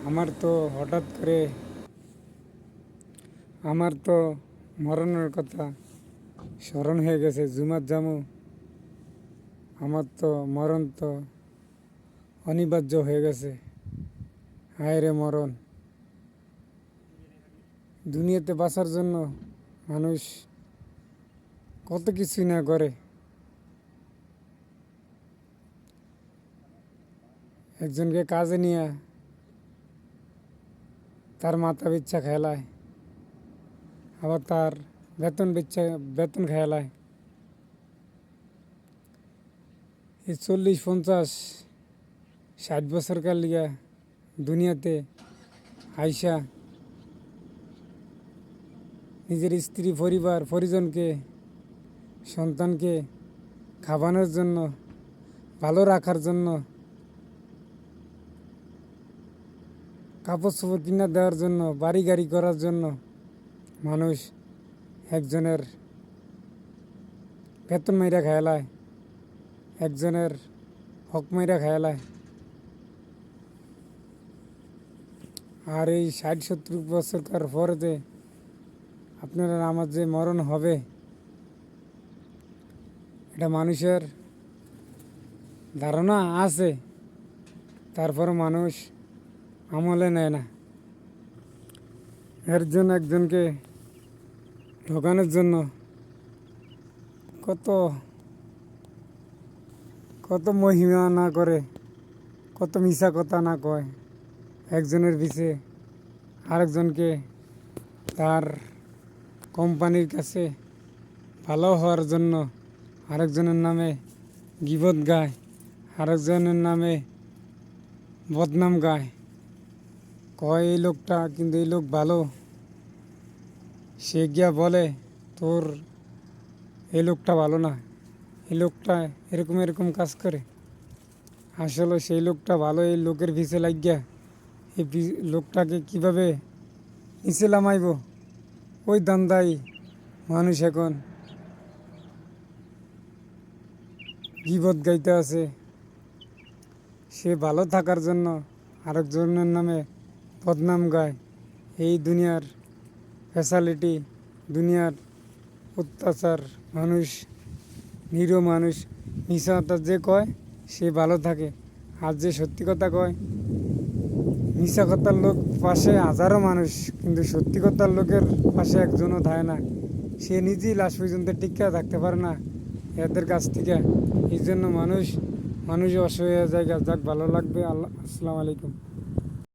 আমার তো হঠাৎ করে আমার তো মরণের কথা স্মরণ হয়ে গেছে। জুমার জামু আমার তো মরণ তো অনিবার্য হয়ে গেছে। হায় রে মরণ! দুনিয়াতে বাঁচার জন্য মানুষ কত কিছুই না করে। একজনকে কাজে নিয়ে তার মাথা পিচ্ছা খেলায়, আবার তার বেতন খেলায়। এই 40, 50, 60 বছরকার লিগা দুনিয়াতে আইসা নিজের স্ত্রী, পরিবার, পরিজনকে, সন্তানকে খাওয়ানোর জন্য, ভালো রাখার জন্য, কাপড় চোপড় কিনা দেওয়ার জন্য, বাড়ি গাড়ি করার জন্য মানুষ একজনের বেতন মাইরা খেলায়, একজনের হক মাইরা খেলায়। আর এই 60, 70 বছরকার পরেতে আপনারা আমার যে মরণ হবে, এটা মানুষের ধারণা আছে, তারপর মানুষ আমলে নেয় না। এর জন্য একজনকে ঠকানোর জন্য কত কত মহিমা না করে, কত মিশা কথা না কয়। একজনের পিছে আরেকজনকে তার কোম্পানির কাছে ভালো হওয়ার জন্য আরেকজনের নামে গীবত গায়, আরেকজনের নামে বদনাম গায়। কয় এই লোকটা, কিন্তু এই লোক ভালো। সে গিয়া বলে তোর এই লোকটা ভালো না, এই লোকটা এরকম এরকম কাজ করে। আসলে সেই লোকটা ভালো। এই লোকের পিছে লাগিয়া এই লোকটাকে কিভাবে নিচে নামাইব, ওই দান্দাই মানুষ এখন গীবত গাইতে আছে। সে ভালো থাকার জন্য আরেকজনের নামে বদনাম গায়। এই দুনিয়ার ফ্যাসালিটি, দুনিয়ার অত্যাচার, মানুষ, নিরীহ মানুষ মিশা কথা যে কয় সে ভালো থাকে, আর যে সত্যি কথা কয়, মিশা কথার লোক পাশে হাজারো মানুষ, কিন্তু সত্যি কথার লোকের পাশে একজনও থাকে না। সে নিজেই লাশ পর্যন্ত টিকা থাকতে পারে না এদের কাছ থেকে। এই জন্য মানুষ অসহায় জায়গা। যাক, ভালো লাগবে। আসসালামু আলাইকুম।